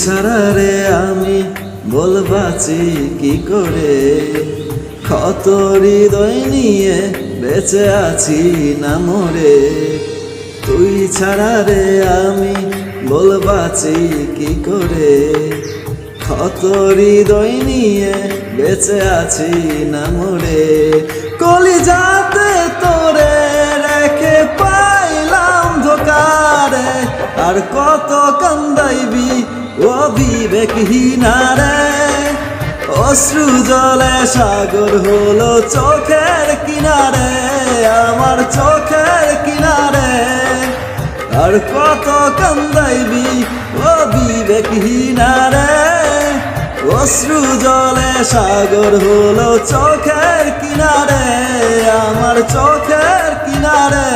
ছাড়া রে আমি বলবাছি কি করে, ক্ষত হৃদয় নিয়ে বেঁচে আছি না মরে। তুই ছাড়া রে আমি বলবাছি কি করে, ক্ষত হৃদয় নিয়ে বেঁচে আছি না মরে। কলিজাতে তোরে রেখে পাইলাম ধোকারে, আর কত কান্দাইবি অবিবেকহীনারে। অশ্রু জলে সাগর হলো চোখের কিনারে, আমার চোখের কিনারে। আর কত কান্দাইবি অবিবেকহীনারে। অশ্রু জলে সাগর হলো চোখের কিনারে, আমার চোখের কিনারে।